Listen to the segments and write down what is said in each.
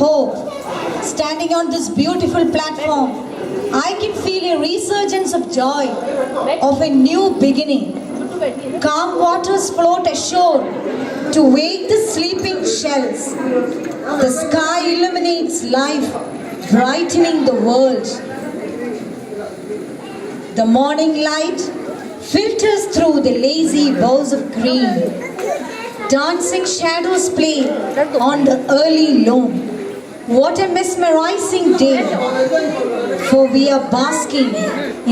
hope. Standing on this beautiful platform, I can feel a resurgence of joy of a new beginning. Calm waters float ashore to wake the sleeping shells. The sky illuminates life, brightening the world. The morning light filters through the lazy boughs of green. Dancing shadows play on the early lawn. What a mesmerizing day, for we are basking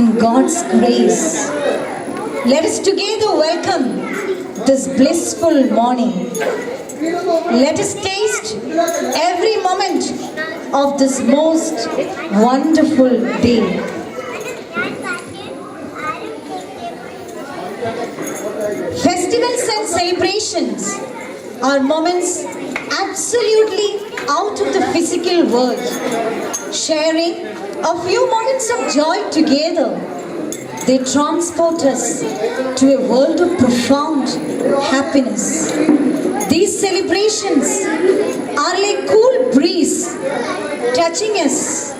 in God's grace. Let us together welcome this blissful morning. Let us taste every moment of this most wonderful day. Festivals and celebrations are moments absolutely out of the physical world. Sharing a few moments of joy together, they transport us to a world of profound happiness. These celebrations are like cool breeze touching us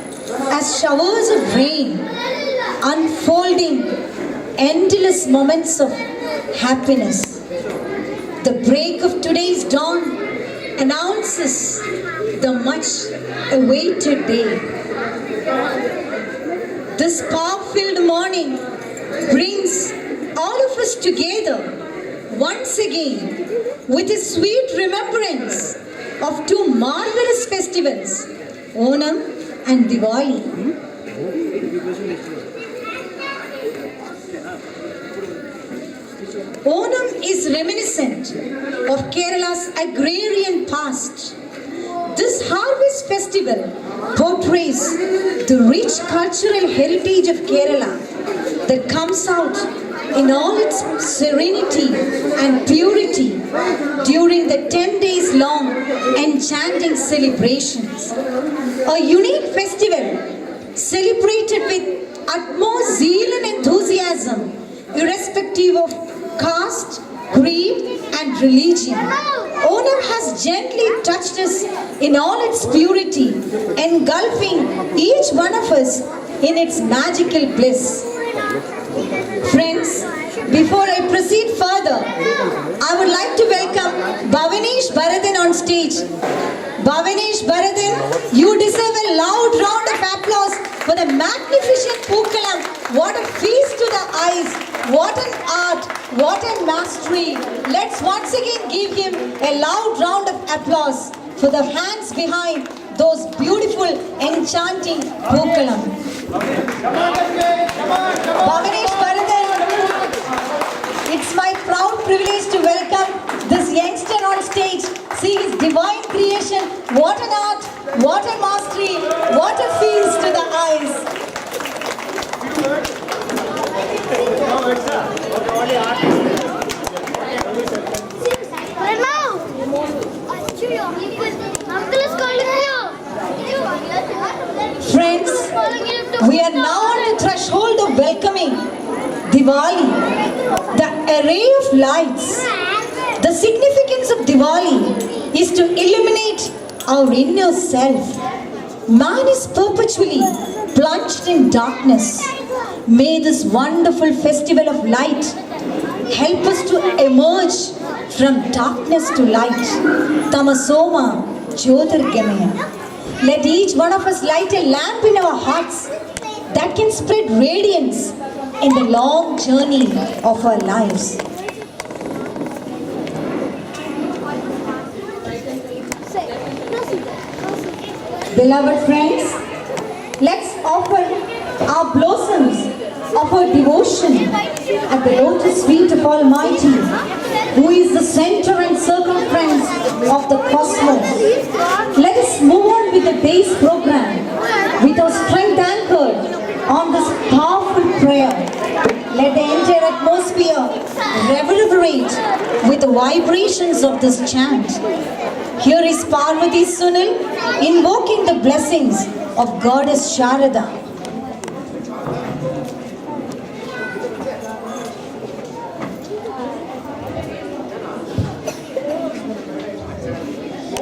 as showers of rain, unfolding endless moments of happiness. The break of today's dawn announces the much awaited day. This spark-filled morning brings all of us together once again with a sweet remembrance of two marvelous festivals, Onam and Diwali. Onam is reminiscent of Kerala's agrarian past. This harvest festival portrays the rich cultural heritage of Kerala that comes out in all its serenity and purity during the 10 days long enchanting celebrations. A unique festival celebrated with utmost zeal and enthusiasm, irrespective of caste, creed and religion. Onam has gently touched us in all its purity, engulfing each one of us in its magical bliss. Friends, before I proceed further, I would like to welcome Bhavinesh Bharathan on stage. Bhavinesh Bharathan, you deserve a loud round of applause for the magnificent Pookalam. What a feast to the eyes. What an art, what a mastery. Let's once again give him a loud round of applause for the hands behind those beautiful, enchanting Pookalam. Bhavinesh Bharathan, it's my proud privilege to welcome this youngster on stage. See his divine creation. What an art, what a mastery, what a feast to the eyes. Friends, we are now on the threshold of welcoming Diwali, the array of lights. The significance of Diwali is to illuminate our inner self. Man is perpetually plunged in darkness. May this wonderful festival of light help us to emerge from darkness to light. Tamasoma Jyotirgamaya. Let each one of us light a lamp in our hearts that can spread radiance in the long journey of our lives. Beloved friends, let's offer our blossoms of our devotion at the lotus feet of Almighty, who is the center and circumference of the cosmos. Let us move on with the day's program with our strength anchored on this powerful prayer. Let the entire atmosphere reverberate with the vibrations of this chant. Here is Parvati Sunil invoking the blessings of Goddess Sharada.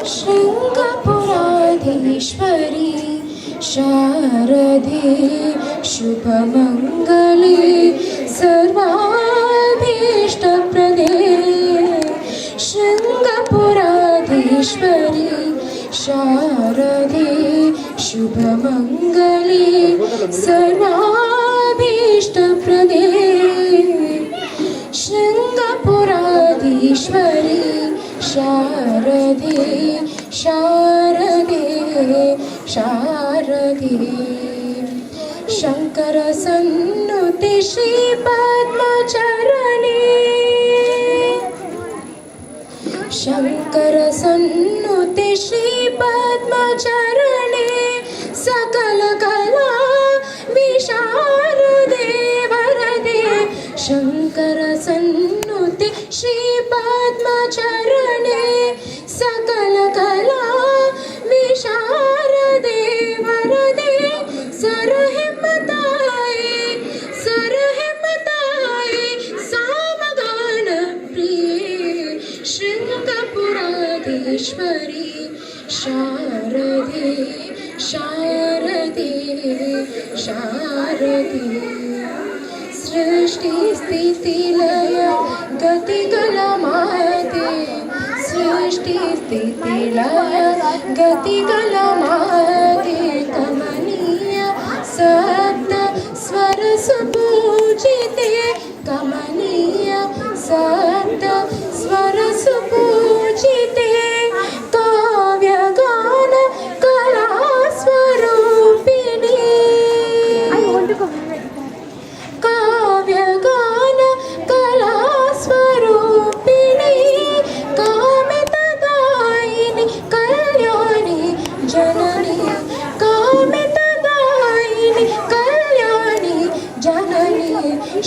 Shringapuradhi ईश्वरी शारदे शुभमंगले सर्वाभीष्टप्रदे शृंगपुराधीश्वरी शारदे शुभमंगले सर्वाभीष्टप्रदे शृंगपुराधीश्वरी शारदे शारदे शारदे शंकर सन्नुते श्री पद्मचरणे शंकर सन्नुते श्री पद्मचरणे सकल कला विशारदे वरदे शंकर सन्नुते श्री पद्मचरणे सकल कला विशारदे वरदे सरहिमताये सामगान प्रिये शृंगपुराधीश्वरी शारदे शारदे शारदे सृष्टि स्थिति लय गति कलमाते सृष्टि स्थिति लय गति कलमाते कमनीय सप्त स्वर सुपूजिते कमनीय सप्त स्वर सुपूजिते काव्यगान कला स्वरूपिणी काव्यगान कला स्वरूपिणी कामितदायिनी कल्याणी जननी कामितदायिनी कल्याणी जननी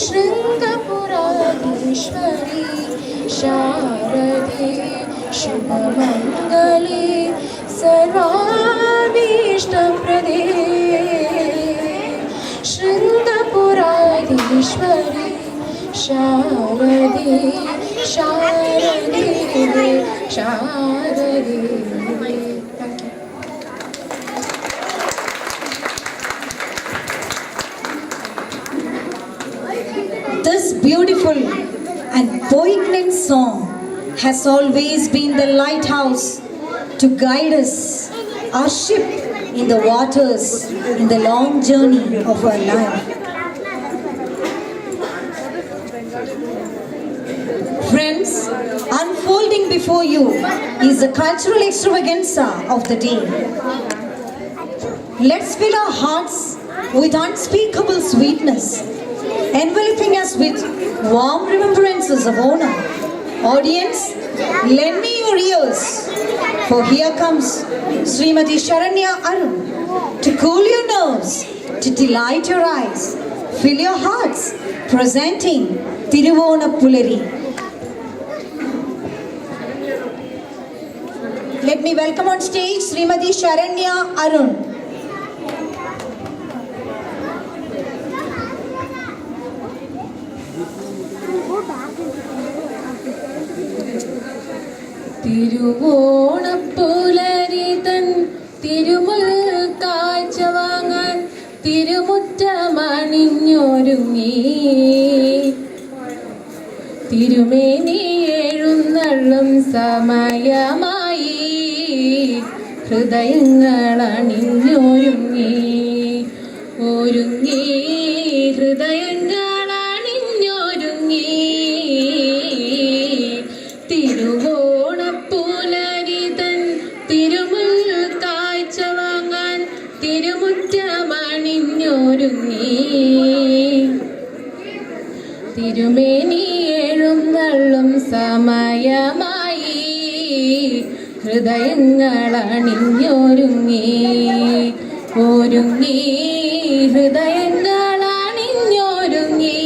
शृंगपुराधीश्वरी शारदे शुभमंगले सर्वाभीष्टप्रदे शृंगपुराधीश्वरी शारदे शारदे शारदे. This beautiful and poignant song has always been the lighthouse to guide us, our ship in the waters, in the long journey of our life. Friends, unfolding before you is the cultural extravaganza of the day. Let's fill our hearts with unspeakable sweetness, enveloping us with warm remembrances of honor. Audience, lend me your ears, for here comes Srimati Sharanya Arun to cool your nerves, to delight your eyes, fill your hearts, presenting Tiruvonapulari. Let me welcome on stage Srimati Sharanya Arun. തിരുവോണപ്പുലരി തൻ തിരുമുൽ കാഴ്ച വാങ്ങാൻ തിരുമുറ്റമണിഞ്ഞൊരുങ്ങി തിരുമേനി എഴുന്നള്ളും സമയമായി ഹൃദയങ്ങൾ അണിഞ്ഞൊരുങ്ങി ഒരുങ്ങി ഹൃദയങ്ങൾ അണിഞ്ഞൊരുങ്ങി തിരുവോണപ്പുലരി തൻ തിരുമുൽ കാഴ്ച വാങ്ങാൻ തിരുമുറ്റമണിഞ്ഞൊരുങ്ങി തിരുമേനി എഴുന്നള്ളും സമയമായി ഹൃദയങ്ങൾ അണിഞ്ഞൊരുങ്ങി ഒരുങ്ങി ഹൃദയങ്ങൾ അണിഞ്ഞൊരുങ്ങി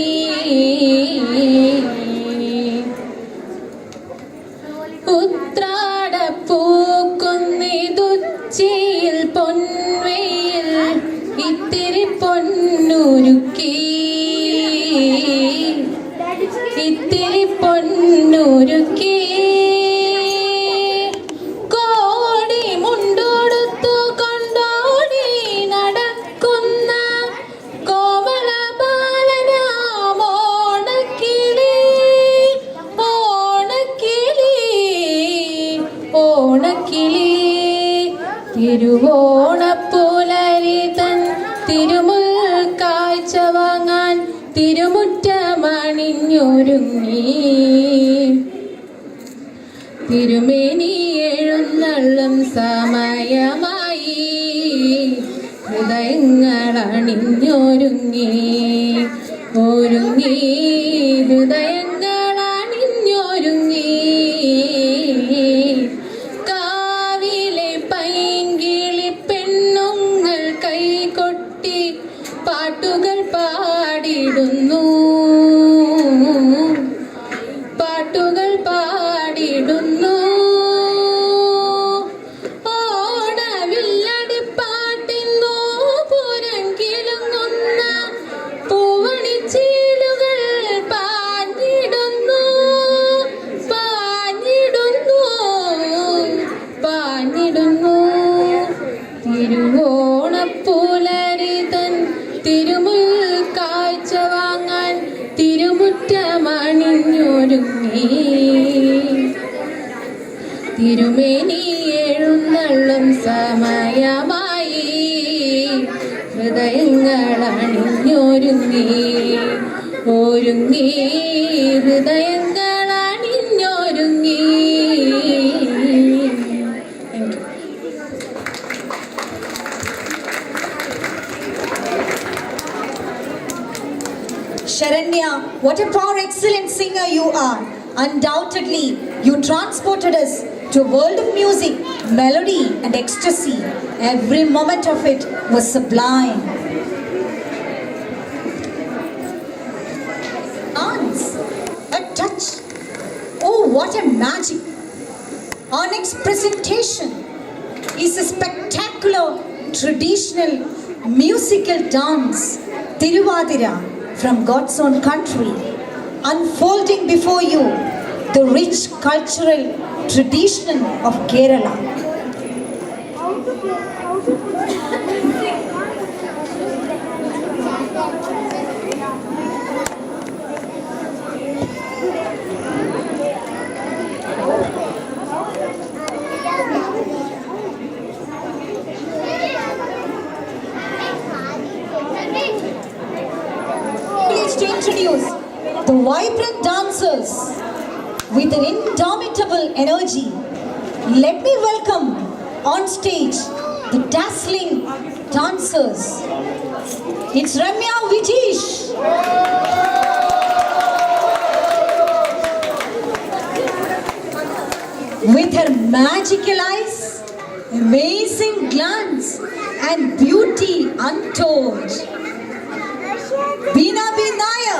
ഉത്രാടപ്പൂക്കുന്നിതുച്ചിയിൽ പൊൻവെയിൽ ഇത്തിരി പൊന്നുരുക്കി ഇത്തിരി പൊന്നുരുക്കി കോടി മുണ്ടോടുത്തു തിരുവോണപ്പുലരി തൻ തിരുമുൽ കാഴ്ച വാങ്ങാൻ തിരുമുറ്റമണിഞ്ഞൊരുങ്ങി തിരുമേനി എഴുന്നള്ളും സമയമായി ഹൃദയങ്ങൾ അണിഞ്ഞൊരുങ്ങി ഒരുങ്ങി ഹൃദയങ്ങൾ അണിഞ്ഞൊരുങ്ങി കാവിലെ പൈങ്കിളി പെണ്ണുങ്ങൾ കൈകൊട്ടി പാട്ടുകൾ പാടിടുന്നു പാട്ടുകൾ പാടിടുന്നു ഓണവില്ലടിപ്പാട്ടിന്നു പുരങ്കിലുങ്ങുന്ന പൂവണിച്ചീലുകൾ പാഞ്ഞിടുന്നു പാഞ്ഞിടുന്നു പാഞ്ഞിടുന്നു തിരുവോണപ്പുലരി തൻ തിരുമുൽ കാഴ്ച വാങ്ങാൻ തിരുമുറ്റമണിഞ്ഞൊരുങ്ങി തിരുമേനി എഴുന്നള്ളും സമയമായി ഹൃദയങ്ങൾ അണിഞ്ഞൊരുങ്ങി ഒരുങ്ങി ഹൃദയങ്ങൾ അണിഞ്ഞൊരുങ്ങി. Thank you. Sharanya, what a power excellent singer you are. Undoubtedly, you transported us to a world of music, melody and ecstasy. Every moment of it was sublime. Dance, a touch. Oh, what a magic. Our next presentation is a spectacular traditional musical dance, Tiruvadira, from God's own country, unfolding before you the rich cultural tradition of Kerala. Pleased to introduce the vibrant dancers with an indomitable energy. Let me welcome on stage the dazzling dancers. It's Ramya Vijesh. With her magical eyes, amazing glance and beauty untold. Beena B. Nair.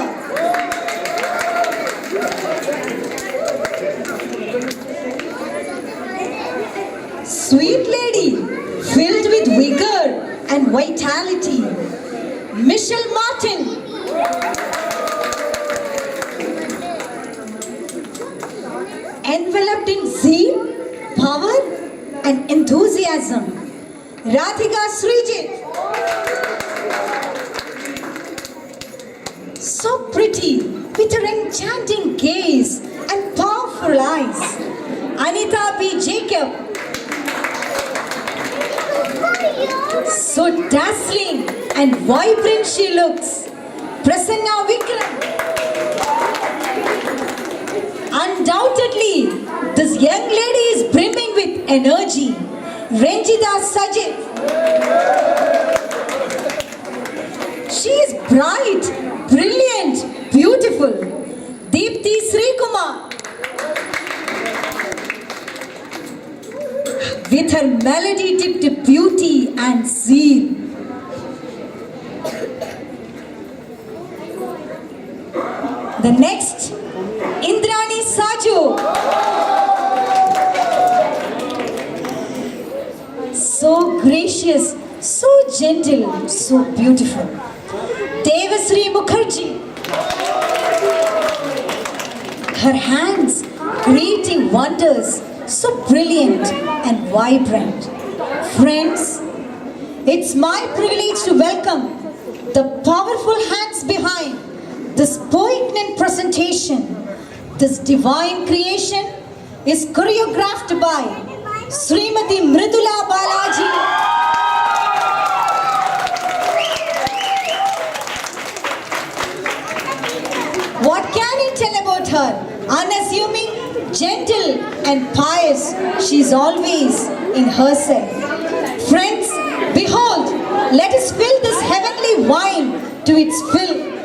Sweet lady, filled with vigor and vitality. Michelle Martin. Enveloped in zeal, power and enthusiasm. Radhika Srijit. So pretty, with her enchanting gaze and powerful eyes. Anita B. Jacob. So dazzling and vibrant she looks. Prasanna Vikram. Undoubtedly, this young lady is brimming with energy. Ranjita Sajid. She is bright, brilliant, beautiful. Deepthi Srikumar. With her melody-tipped beauty and zeal. The next, Indrani Saju. So gracious, so gentle, so beautiful. Devasri Mukherjee. Her hands creating wonders, so brilliant and vibrant. Friends, it's my privilege to welcome the powerful hands behind this poignant presentation. This divine creation is choreographed by Srimati Mridula Balaji. What can you tell about her? Unassuming, gentle and pious, she is always in herself. Friends, behold, let us fill this heavenly wine to its fill.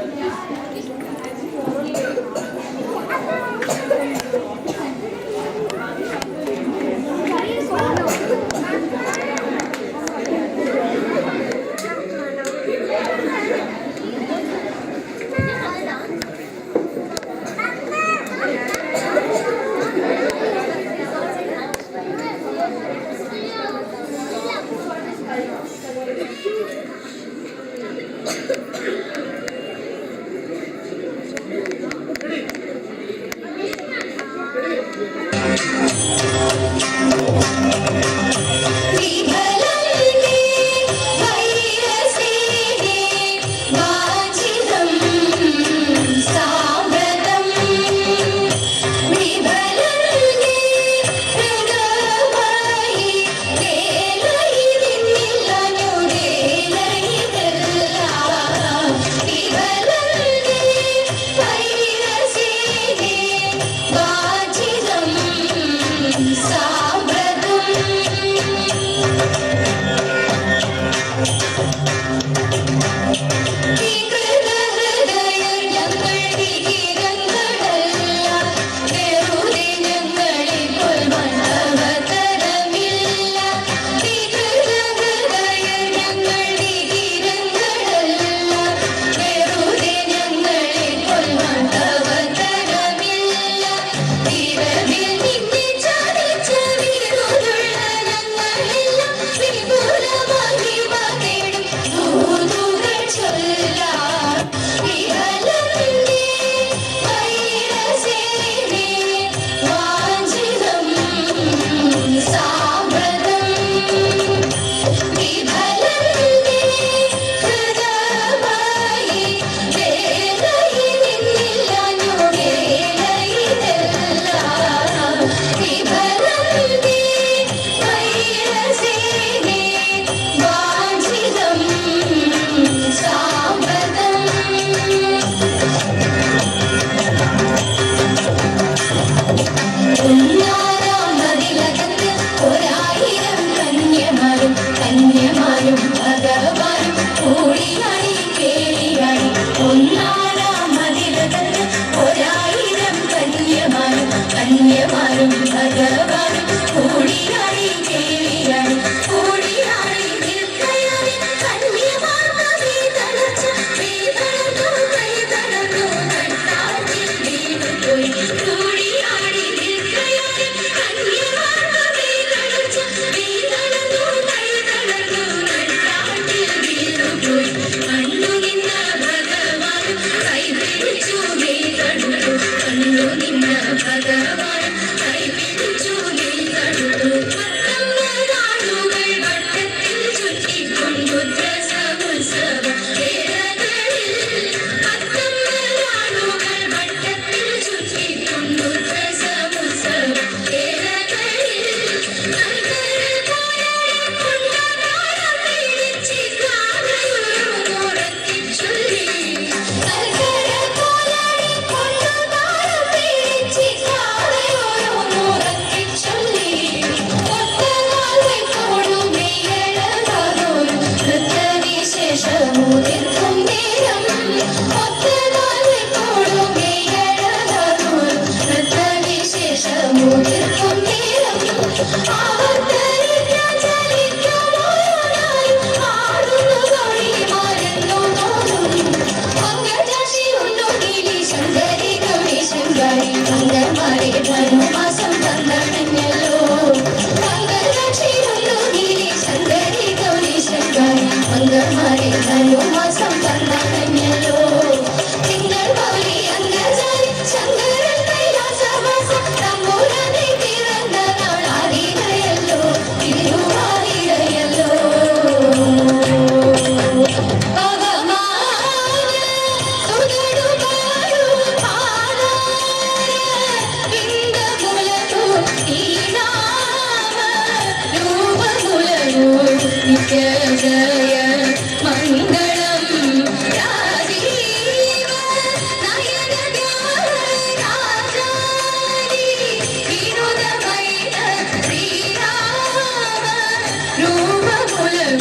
Shangara Kailasa Vasa Tamburane Tirandana Adi Gaya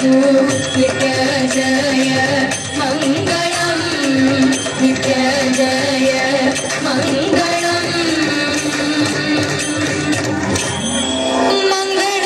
വന്നു നിത്യ ജയ മംഗളം നിത്യ ജയ മംഗളം മംഗളം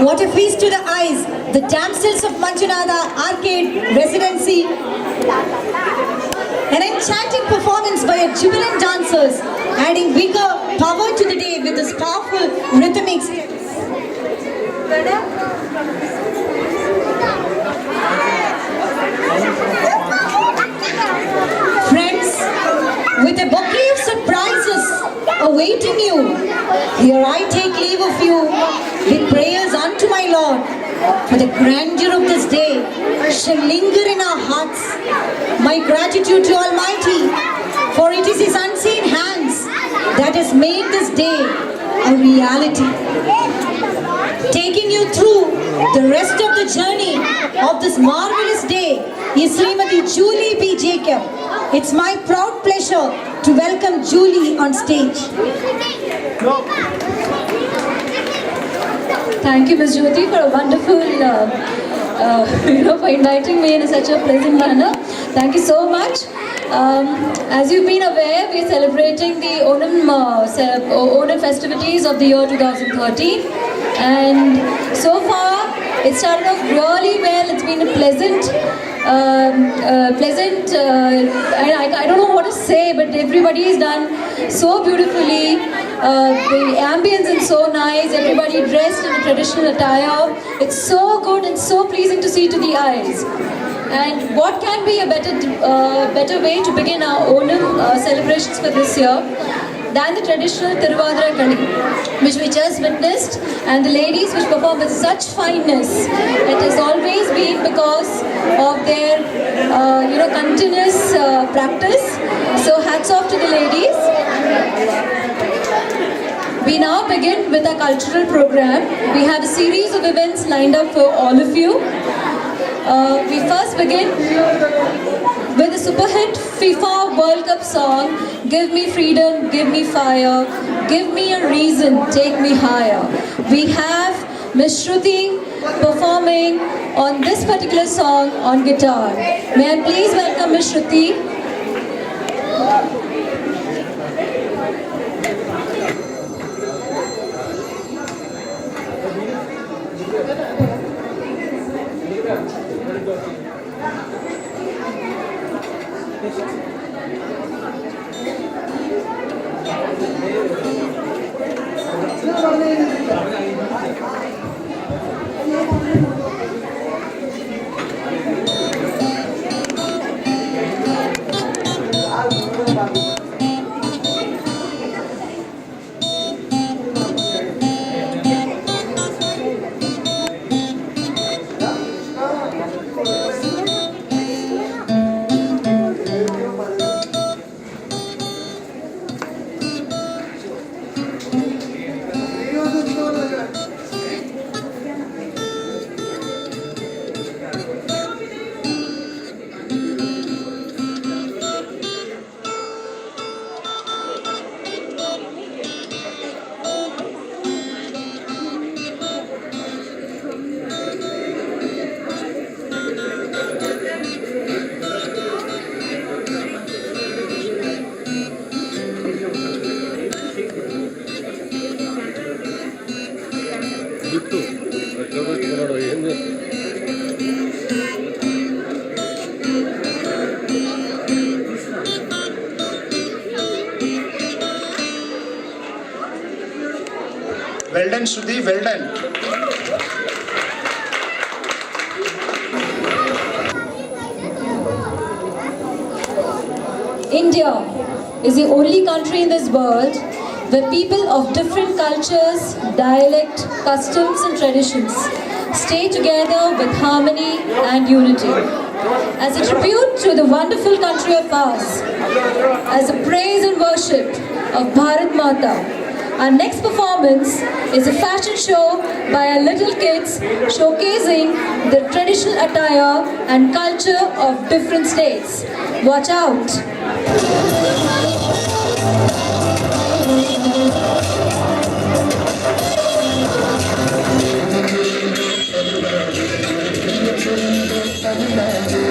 What a feast to the eyes! The damsels of Manjunatha Arcade Residency. An enchanting performance by our jubilant dancers, adding vigor, power to the day with this powerful rhythmics. Friends, with a bouquet of surprises awaiting you, here I take leave of you with prayers unto my Lord. For the grandeur of this day shall linger in our hearts. My gratitude to Almighty, for it is His unseen hands that has made this day a reality. Taking you through the rest of the journey of this marvelous day is Srimati Julie B. Jacob. It's my proud pleasure to welcome Julie on stage. Thank you, Ms. Jyoti, for a wonderful, for inviting me in such a pleasant manner. Thank you so much. As you've been aware, we're celebrating the Onam festivities of the year 2013. And so far, it started off really well. It's been a pleasant, I don't know what to say, but everybody has done so beautifully. The ambience is so nice, everybody dressed in a traditional attire. It's so good and so pleasing to see to the eyes. And what can be a better way to begin our Onam celebrations for this year than the traditional Tiruvadra Kali, which we just witnessed, and the ladies which perform with such fineness. It has always been because of their continuous practice. So hats off to the ladies. We now begin with our cultural program. We have a series of events lined up for all of you. We first begin with the super hit FIFA World Cup song, Give Me Freedom, Give Me Fire, Give Me a Reason, Take Me Higher. We have Ms. Shruti performing on this particular song on guitar. May I please welcome Ms. Shruti. done, Shruti, well done. India is the only country in this world where people of different cultures, dialect, customs and traditions stay together with harmony and unity. As a tribute to the wonderful country of ours, as a praise and worship of Bharat Mata, our next performance is a fashion show by our little kids showcasing the traditional attire and culture of different states. Watch out! Thank you.